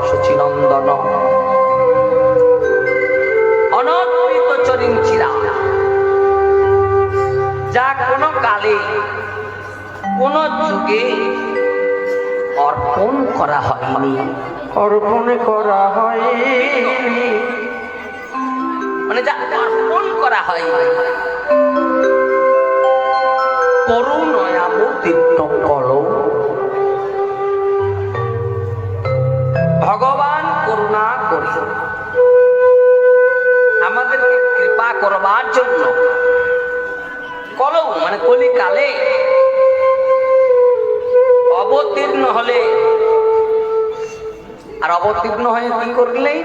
শচীনন্দন অনর্পিত চরিঞ্চিরা, যা কোনো কালে কোন যুগে অর্পণ করা হয়নি, মানে যা অর্পণ করা হয়নি। করুণাবতীর্ণ কলম, ভগবান করুণা করে আমাদেরকে কৃপা করবার জন্য কলৌ মানে কলিকালে অবতীর্ণ হলে, আর অবতীর্ণ হয়ে কি করলেই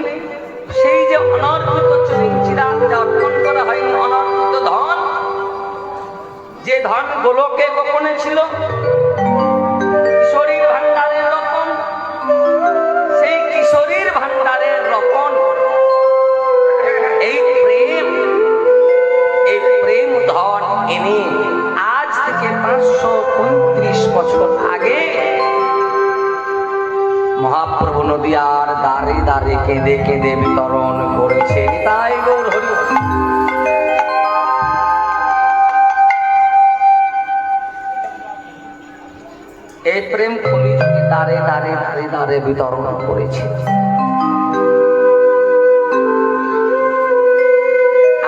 সেই যে অনর্পিত চরিঞ্চিরা যা অর্পণ করা হয়নি, অনর্পিত ধন, যে ধন গোলকে গোপনে ছিল কিশোরীর ভান্ডারের রতন, সেই কিশোরীর ভান্ডারের রতন এই প্রেম ধন এনে আজ থেকে 535 বছর আগে মহাপ্রভু নদিয়ার দ্বারে দ্বারে কেঁদে কেঁদে বিতরণ করেছে। তাই গৌর হরি। এই প্রেম কলিযুগে দ্বারে দ্বারে দ্বারে দ্বারে বিতরণ করেছে।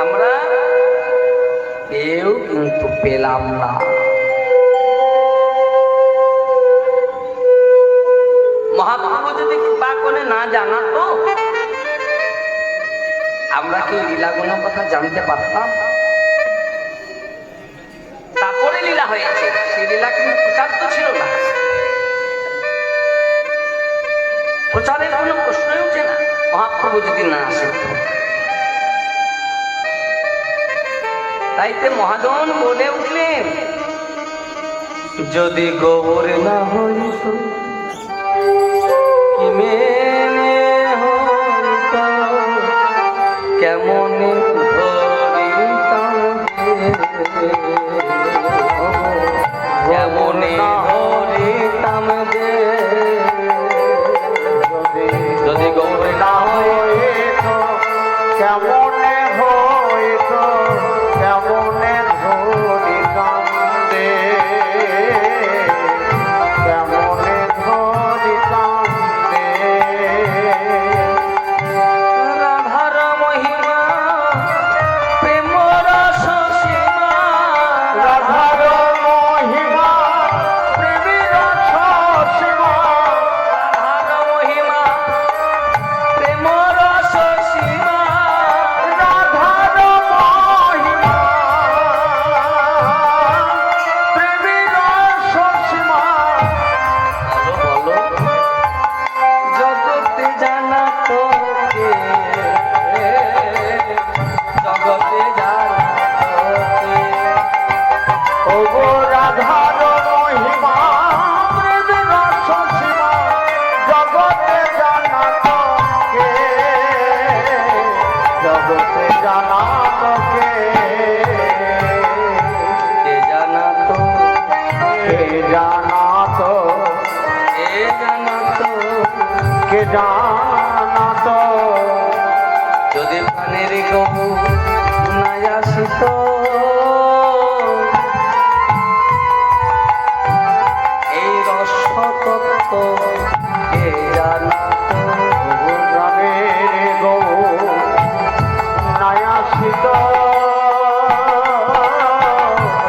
আমরা কেউ কিন্তু পেলাম না। মহাপ্রভু যদি কৃপা করে না জানাতো, আমরা কি লীলাগুলোর কথা জানতে পারতাম? তারপরে লীলা হয়েছে, সেই লীলা কিন্তু প্রচার তো ছিল না, প্রচারের কোনো প্রশ্নই উঠে না মহাপ্রভু যদি না আসে। তাইতে মহাজন বলে উঠলেন, যদি গৌর না হইত কি মেনে হইত, কেমন ধরিতাম কেমন ধরিতাম যে, যদি গৌর না হইত কেমন হইত, কেমন ধরিতাম দে, কেমন ধরিতাম দে। রাধার মহিমা প্রেম রস সীমা, রাধার মহিমা প্রেমের সীমা, রাধার মহিমা প্রেম রস সীমা, রাধার মহিমা প্রেমের সীমা। বলো জগতে জানা তোকে, জগতে জানা তোকে, ও গো রাধার মহিমা প্রেমের সীমা, জগতে জানা তোকে, জগতে জানা তোকে, কে জানা তো, কে জানা তো, কে জানা তো, কে জানা তো। যদি প্রাণের গহু নাই আসিত, এই রস তত্ত্ব কে জানা তো, গ্রামের গৌ নায়াসিত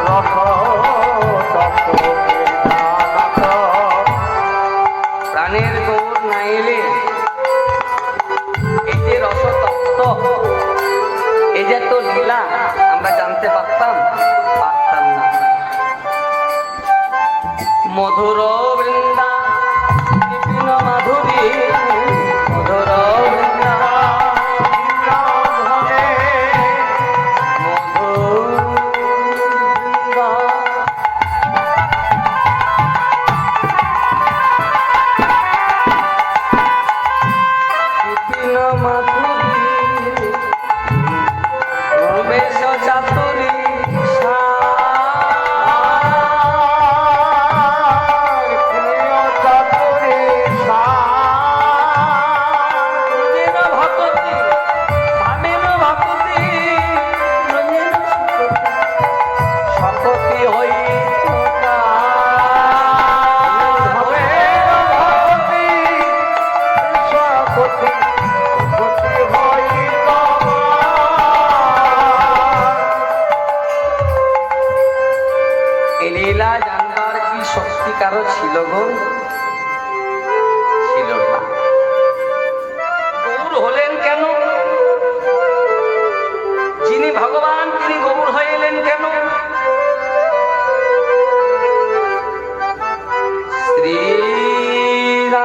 রস তত্ত্ব কে জানা তো। প্রাণের গৌর না এলে এই যে রসতত্ত্ব, এই যে তো লীলা আমরা জানতে পারতাম না। মধুর বৃন্দা বিপিন মাধুরী, মধুর বৃন্দা মধুর বৃন্দা, বিপিন মাধুরী রমেশ চাতুরী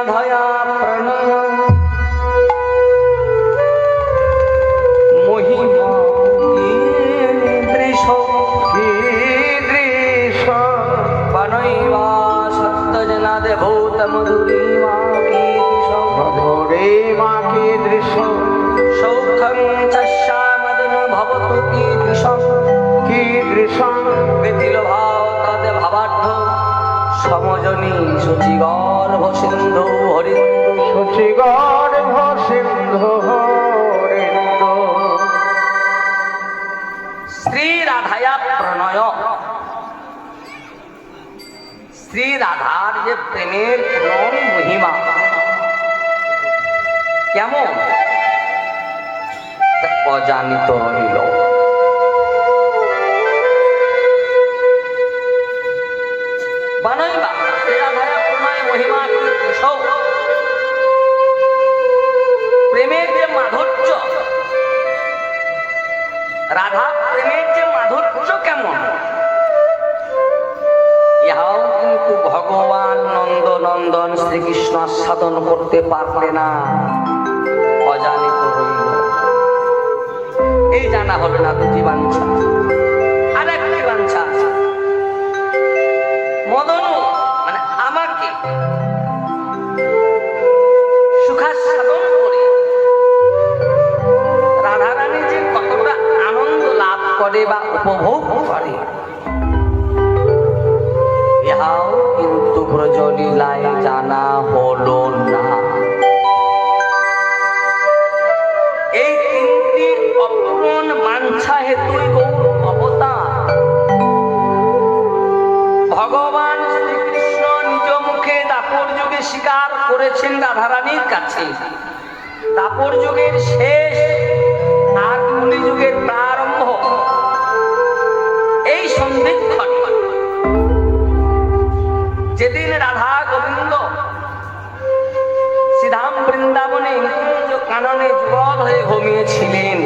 রাধায়া প্রণয় মহিমা কীদৃশ কীদৃশ বনৈবা সত্যজনাদে ভূত মধুরিমা কীদৃশ মধুরিমা কীদৃশ সৌখ্যং চশ্যামদন ভবতু কীদৃশং কীদৃশং বেতিল ভাব তদ ভাবার্থ সমজনী শুচিগর্ভ সিন্ধু হরিন্দু শুচিগর্ভ সিন্ধু হরিন্দু শ্রী রাধায়া প্রণয় শ্রী রাধার যে প্রেমের পূর্ণ মহিমা কেমন তা অজানিত রইল। বানৈবা শ্রী রাধায়া প্রণয় মহিমা কীদৃশ প্রেমের যে মাধুর্য রাধা প্রেমের যে মাধুর্য কেমন ইহাও কিন্তু ভগবান নন্দনন্দন শ্রীকৃষ্ণ আস্বাদন করতে পারলে না, অজানিত হইল। এই জানা হলো না দুটি বাঞ্ছা। আর একটি বাঞ্ছা আছে, মদনু মানে আমাকে সুখাস্বাদন করে রাধারানী যে কতটা আনন্দ লাভ করে বা উপভোগ করে ইহাও কিন্তু ব্রজলীলায় জানা হলো না। এই তিনটি অপূরণ বাঞ্ছা হেতুই গৌর অবতার ভগবান শ্রীকৃষ্ণ নিজ মুখে দাপর যুগে স্বীকার করেছেন রাধারানীর কাছে। দাপর যুগের শেষ আর কলি যুগের প্রারম্ভ এই সন্ধিক্ষণ যেদিন রাধা গোবিন্দ শ্রীধাম বৃন্দাবনে নিকুঞ্জ কাননে যুগল হয়ে ঘুমিয়েছিলেন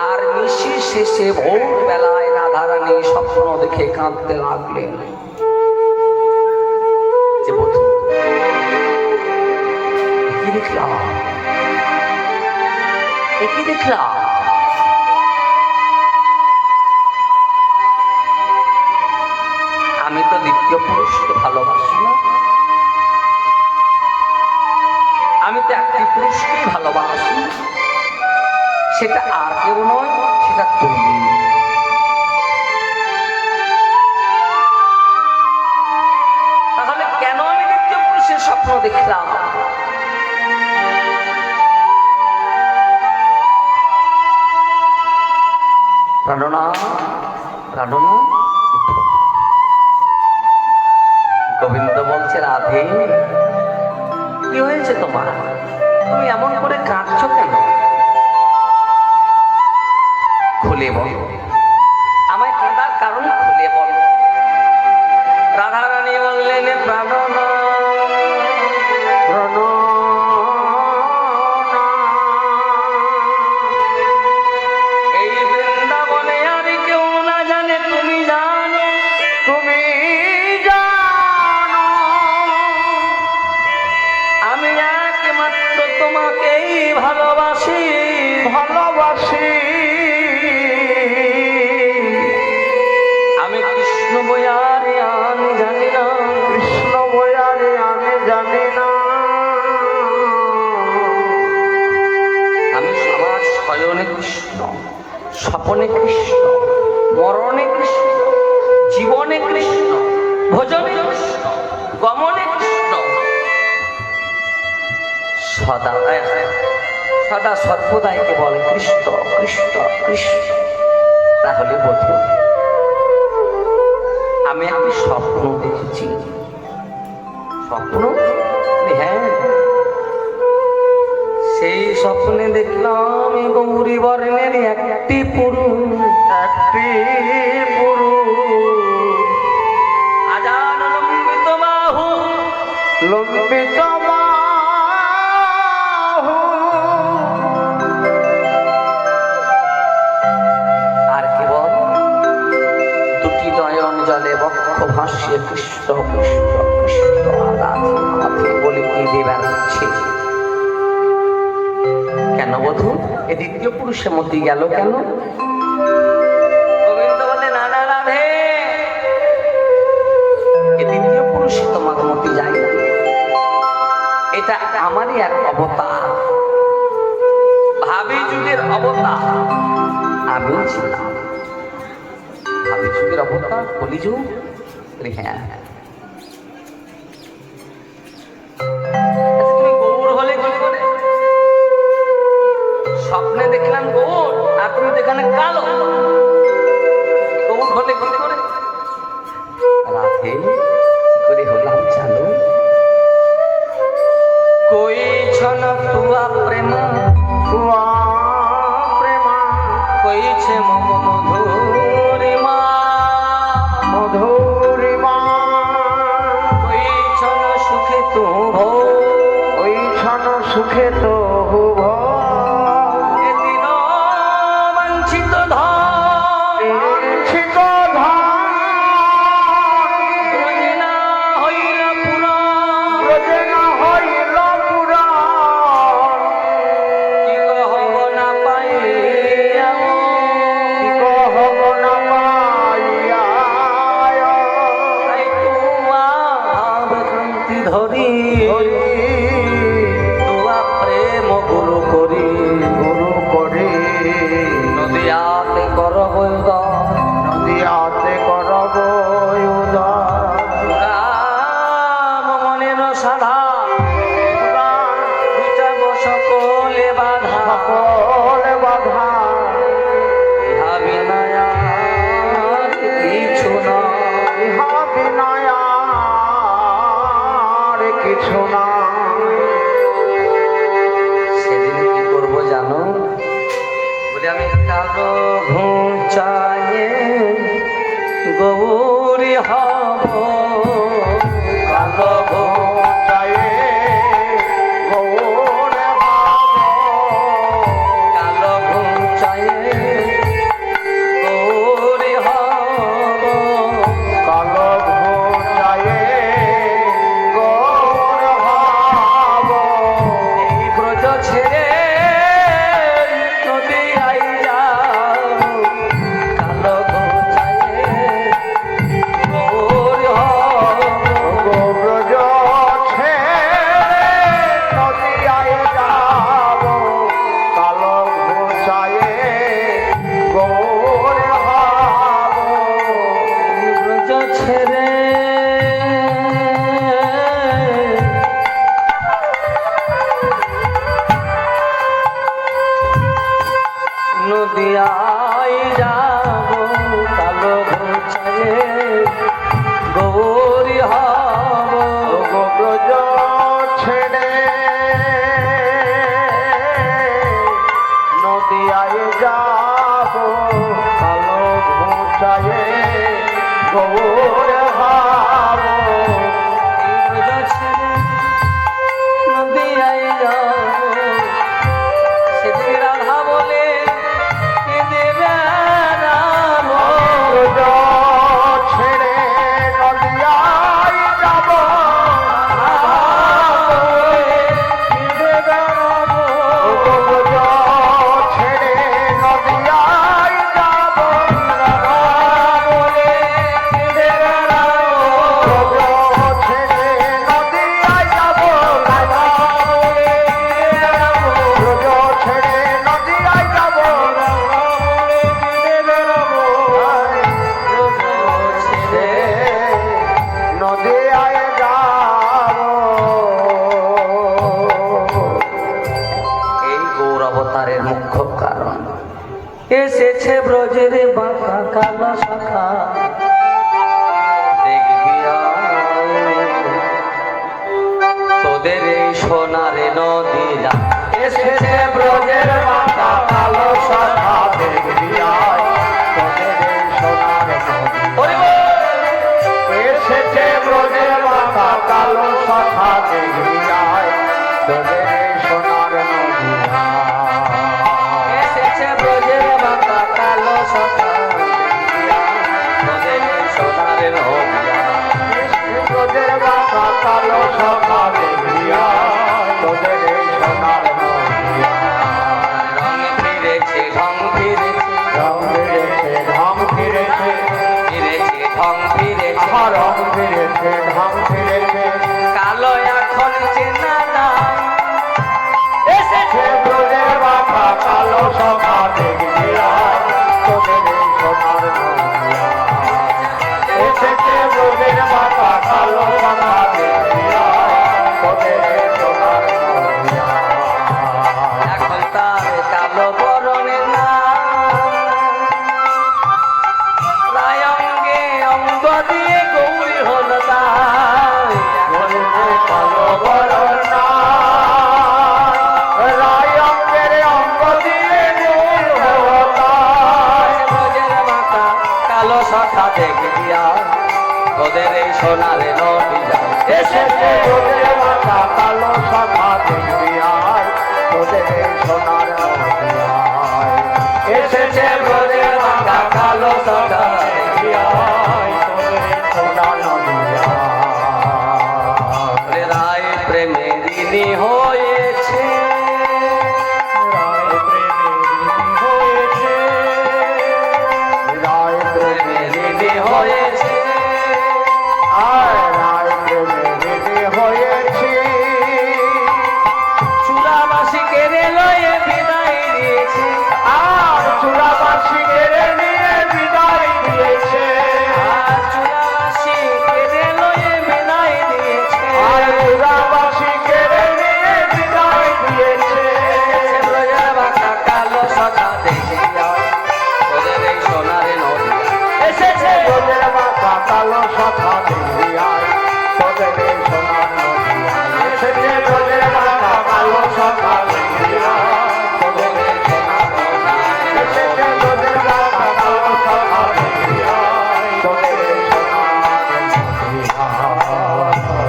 আর নিশি শেষে ভোর বেলায় রাধারানী স্বপ্ন দেখে কাঁদতে লাগলেন যে বধূ কি দেখলাম, কি দেখলাম, আমি তো দ্বিতীয় পুরুষকে ভালোবাসি না, আমি তো একটি পুরুষকেই ভালোবাসি, সেটা আর কেউ নয়, সেটা তুমি। তাহলে কেন আমি দ্বিতীয় পুরুষের স্বপ্ন দেখলাম? প্রাণনা প্রাণনা গোবিন্দ বলছে, রাধে কি হয়েছে তোমার, তুমি এমন করে কাঁদছো কেন? খুলে বল, আমায় কাঁদার কারণ খুলে বল। রাধারানী বললেন, প্রাণনা এই বৃন্দাবনে আর কেউ না জানে, তুমি জানো, তুমি জানো আমি একমাত্র তোমাকেই ভালোবাসি, ভালোবাসি। আমি কৃষ্ণ বয়ারে আমি জানি না, কৃষ্ণ বয়ারে আমি জানি না, আমি সবার শয়নে কৃষ্ণ, স্বপনে কৃষ্ণ, মরণে কৃষ্ণ, জীবনে কৃষ্ণ, ভোজনে কৃষ্ণ, গমনে কৃষ্ণ, সদা সদা সর্বদাইকে বলে কৃষ্ণ কৃষ্ণ কৃষ্ণ। তাহলে বধূ আমি একটি স্বপ্ন দেখেছি। স্বপ্ন? হ্যাঁ, সেই স্বপ্নে দেখলাম গৌরী বর্ণের একটি পুরুষ, একটি পুরুষ আজান লম্বিত বাহু, লম্বিত বাহু আর কেবল দুটি নয়ন জলে বক্ষ ভাসিয়ে কৃষ্ণ কৃষ্ণ এ দ্বিতীয় পুরুষে মতি গেল কেন? গোবিন্দ বলে না না রাধে, এ দ্বিতীয় পুরুষে তোমার মতি যায় না, এটা আমারই এক অবতার, ভাবি যুগের অবতার আমি ছিলাম। ভাবি যুগের অবতার কলিযুগ? হ্যাঁ। তুমি গৌর হলে কি করে? স্বপ্নে দেখলাম গৌর, আর তুমি দেখানে কালো, গৌর হলে কি করে? রাধে কি করে হলাম জানো? कोई क्षण तुआ प्रेम तुआ प्रेमा कोई छे मम मधुरिमा मधुरिमा कोई क्षण सुखे तू भो ওই ক্ষণ সুখে তো হুব ए दिनो वंचित धन ছিল ধন रोजना হইল পুরা রোজনা হইল পুরাণ কি কহব না পাইয়া কি কহব না পাইয়া তাই তুয়া ভাবকান্তি ধরি তুয়া প্রেম গুরু করি গুরু করে নদিয়াতে করব নদিয়াতে করব উদার রাম মনের সাধা বিচাব সকলে বাধা সকল বাধা ইহা বিনায়া কিছু না ইহা বিনয়ার কিছু না সেদিন কি করব জানো? বলে আমি কালো ঘুচায়ে গৌরী হব, কালো চায়ে গৌর ভাব কালো ঘুচায়ে গৌরী হব, কালো চায়ে গৌর ভাব এই ব্রজ ছেড়ে নদী আই যাও, কালো ঘুচায়ে গৌরী হব। গৌরজ ছেড়ে নদিয়ায় যাব কালো ঘোষায়ে গৌর ভাব ব্রজ ছেড়ে নদিয়ায় যাব, কালো ঘোচায়ে গৌরী হব। গৌরজ ছেড়ে নদিয়ায় যাব কালো ঘোষায়ে গৌর ভাব এই ব্রজ ছেড়ে নদিয়ায় যাব, সেদিন রাধা বলে কে দেবে রাম, গৌরজ ছেড়ে নদিয়ায় যাব গৌরজ ছেড়ে নদিয়ায় যাব গৌরজ ছেড়ে নদিয়ায় যাব গৌরজ ছেড়ে নদিয়ায় যাব ছেড়ে নদিয়ায় যাব এই গৌর অবতারের মুখ্য কারণ এসেছে ব্রজের বাঁকা কালো শাখা, দেখবি আয় তোদের এই সোনারে নদীরা এসেছে ব্রজের বাঁকা কালো শাখা দেখবি আয় তোদের এই সোনার নদী। এসেছে ব্রজের মাথা কালো শাখা দেখবি আয় তোদের এই সোনার নদী এসেছে ব্রজের বাঁকা কালো শাখা, দেখবি আয় তোদের এই সোনারে নদীরা। তোদের বাঁকা কালো শাখা দেখবি আয় তোদের এই সোনার নদী রং তোদের এই সোনার নদী যায় এসেছে তোদের মাথা কালো সখা দেখবি আয় তোদের এই সোনার নদী আয় এসেছে তোদের মাথা কালো সখা দেখবি আয় তোদের এই সোনার নদী আয় রায় প্রেমেরিনী হয়েছে রায় প্রেমেরিনী হয়েছে রায় প্রেমেরিনী হয়েছে আয় রায় প্রেমেরিনী হয়েছে চূড়াবাসী কেড়ে লয়ে বিদায় দিয়েছে আর চূড়াবাসী কেড়ে নিয়ে বিদায় দিয়েছে আর চূড়াবাসী কেড়ে লয়ে বিদায় দিয়েছে আর চূড়াবাসী কেড়ে নিয়ে বিদায় দিয়েছে ব্রজের বাঁকা কালো সখা দেখি আয় তোদের এই সোনার নদী এসেছে তোদের মাথা কালো সখা দেখবি আয় তোদের এই সোনার নদী আয় এসেছে তোদের মাথা কালো সখা দেখবি আয় তোদের এই সোনার নদী আয় এসেছে তোদের মাথা কালো সখা দেখবি আয় তোদের এই সোনার নদী আয়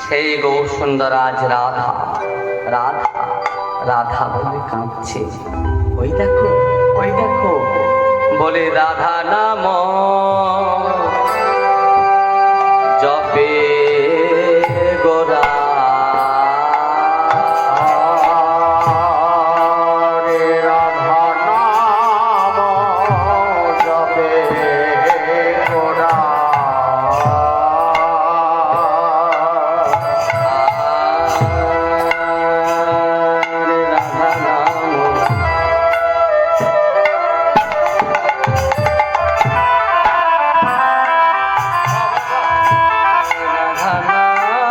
সেই গৌ সুন্দর আজ রাধা রাধা রাধা বলে কাঁদছে ওই দেখো বলে রাধা নাম জপে গোরা রে রাধা নাম জপে গোরা রাধা নাম রাধা নাম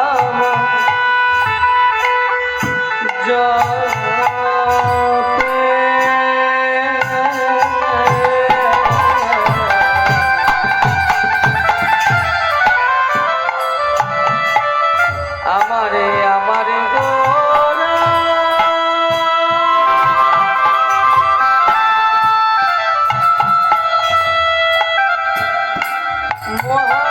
আমারে আমারে গোরা মহা